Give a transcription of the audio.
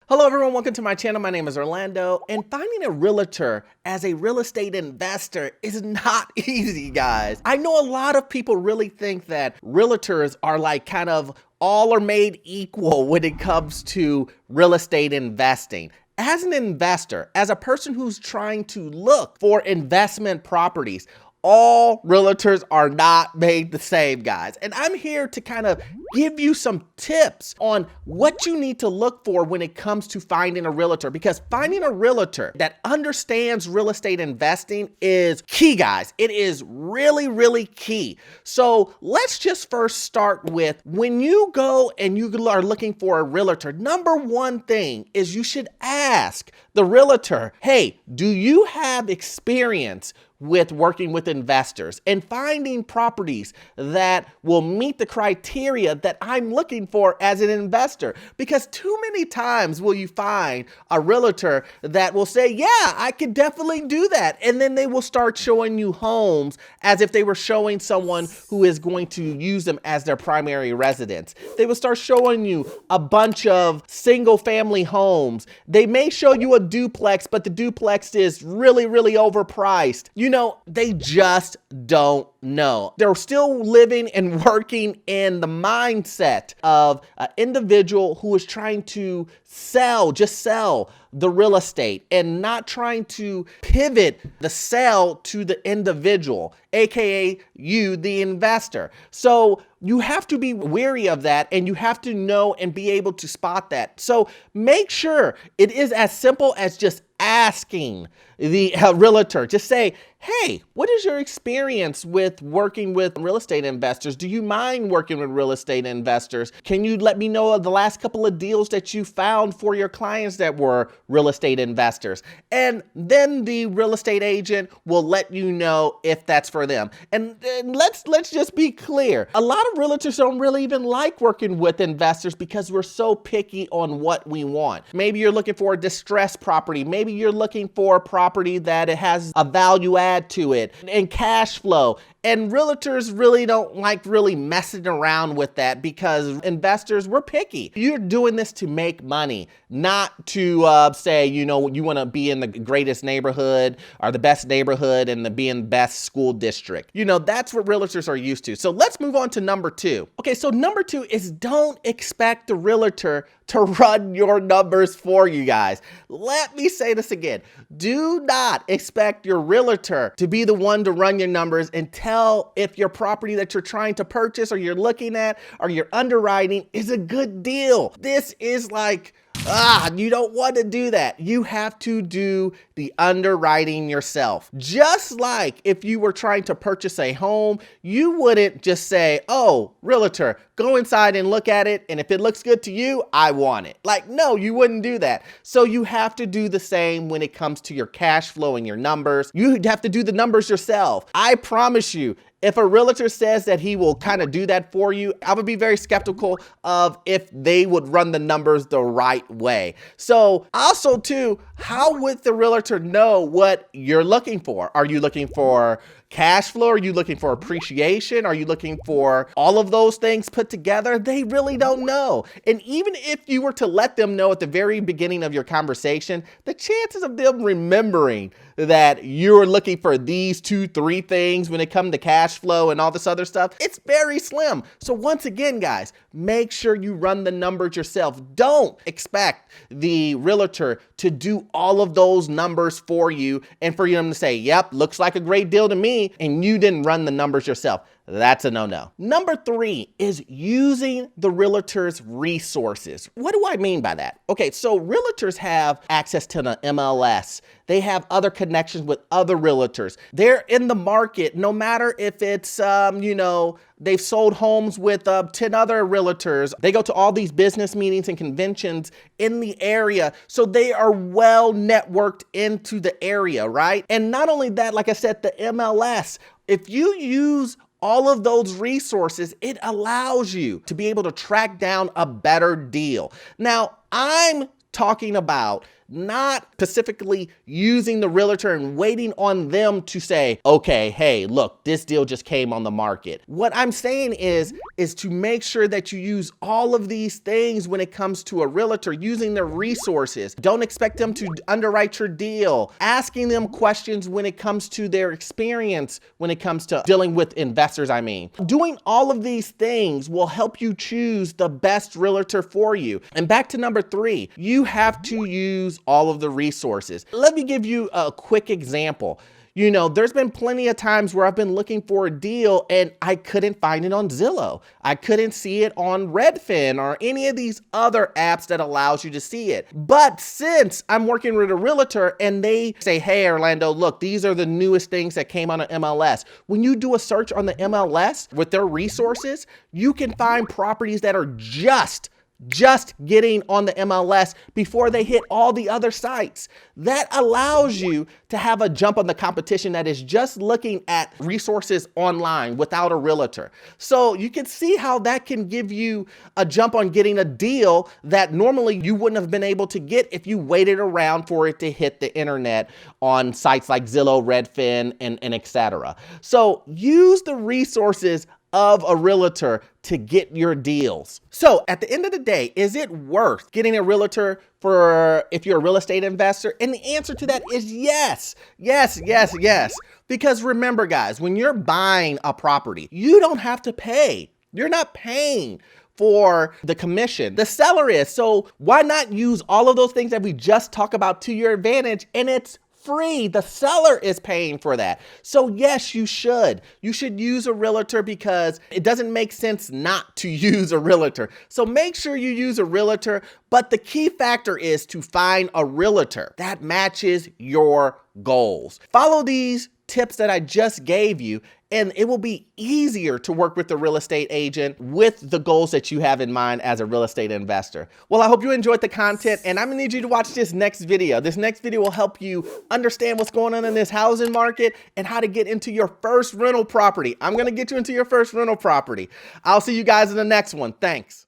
Hello everyone, welcome to my channel. My name is Orlando, and finding a realtor as a real estate investor is not easy, guys. I know a lot of people really think that realtors are like kind of all are made equal when it comes to real estate investing. As an investor, as a person who's trying to look for investment properties, all realtors are not made the same, guys. And I'm here to kind of give you some tips on what you need to look for when it comes to finding a realtor, because finding a realtor that understands real estate investing is key, guys. It is really, really key. So let's just first start with when you go and you are looking for a realtor, number one thing is you should ask the realtor, hey, do you have experience with working with investors and finding properties that will meet the criteria that I'm looking for as an investor? Because too many times will you find a realtor that will say, yeah, I could definitely do that. And then they will start showing you homes as if they were showing someone who is going to use them as their primary residence. They will start showing you a bunch of single family homes. They may show you a duplex, but the duplex is really, really overpriced. You know, they just don't know. They're still living and working in the mindset of an individual who is trying to just sell the real estate and not trying to pivot the sale to the individual, aka you, the investor. So you have to be wary of that, and you have to know and be able to spot that. So make sure it is as simple as just asking the realtor. Just say, hey, what is your experience with working with real estate investors? Do you mind working with real estate investors? Can you let me know of the last couple of deals that you found for your clients that were real estate investors? And then the real estate agent will let you know if that's for them. And let's just be clear. A lot of realtors don't really even like working with investors because we're so picky on what we want. Maybe you're looking for a distressed property. Maybe you're looking for a property that it has a value add to it and cash flow. And realtors really don't like really messing around with that because investors, we're picky. You're doing this to make money, not to say, you know, you want to be in the greatest neighborhood or the best neighborhood and be in the best school district. You know, that's what realtors are used to. So let's move on to number two. Okay, so number two is don't expect the realtor to run your numbers for you, guys. Let me say this again. Do not expect your realtor to be the one to run your numbers and tell if your property that you're trying to purchase or you're looking at or you're underwriting is a good deal. This is like, you don't want to do that. You have to do the underwriting yourself. Just like if you were trying to purchase a home, you wouldn't just say, oh, realtor, go inside and look at it. And if it looks good to you, I want it. Like, no, you wouldn't do that. So you have to do the same when it comes to your cash flow and your numbers. You have to do the numbers yourself. I promise you, if a realtor says that he will kind of do that for you, I would be very skeptical of if they would run the numbers the right way. So also too, how would the realtor know what you're looking for? Are you looking for cash flow? Are you looking for appreciation? Are you looking for all of those things put together? They really don't know. And even if you were to let them know at the very beginning of your conversation, the chances of them remembering that you're looking for these 2-3 things when it comes to cash flow and all this other stuff, it's very slim. So once again, guys, make sure you run the numbers yourself. Don't expect the realtor to do all of those numbers for you and for them to say, yep, looks like a great deal to me, and you didn't run the numbers yourself. That's a no-no. Number three is using the realtor's resources. What do I mean by that? Okay, so realtors have access to the MLS. They have other connections with other realtors. They're in the market, no matter if it's, they've sold homes with 10 other realtors. They go to all these business meetings and conventions in the area. So they are well networked into the area, right? And not only that, like I said, the MLS, if you use all of those resources, it allows you to be able to track down a better deal. Now, I'm talking about not specifically using the realtor and waiting on them to say, okay, hey, look, this deal just came on the market. What I'm saying is to make sure that you use all of these things when it comes to a realtor, using their resources. Don't expect them to underwrite your deal, asking them questions when it comes to their experience, when it comes to dealing with investors, I mean. Doing all of these things will help you choose the best realtor for you. And back to number 3, you have to use all of the resources. Let me give you a quick example. You know, there's been plenty of times where I've been looking for a deal and I couldn't find it on Zillow. I couldn't see it on Redfin or any of these other apps that allows you to see it. But since I'm working with a realtor and they say, hey, Orlando, look, these are the newest things that came on the MLS. When you do a search on the MLS with their resources, you can find properties that are just getting on the MLS before they hit all the other sites. That allows you to have a jump on the competition that is just looking at resources online without a realtor. So you can see how that can give you a jump on getting a deal that normally you wouldn't have been able to get if you waited around for it to hit the internet on sites like Zillow, Redfin, and etc. So use the resources of a realtor to get your deals. So at the end of the day, is it worth getting a realtor for if you're a real estate investor? And the answer to that is yes, yes, yes, yes. Because remember guys, when you're buying a property, you don't have to pay. You're not paying for the commission. The seller is. So why not use all of those things that we just talked about to your advantage? And it's free. The seller is paying for that. So yes, you should. You should use a realtor because it doesn't make sense not to use a realtor. So make sure you use a realtor, but the key factor is to find a realtor that matches your goals. Follow these tips that I just gave you, and it will be easier to work with the real estate agent with the goals that you have in mind as a real estate investor. Well, I hope you enjoyed the content, and I'm gonna need you to watch this next video. This next video will help you understand what's going on in this housing market and how to get into your first rental property. I'm gonna get you into your first rental property. I'll see you guys in the next one. Thanks.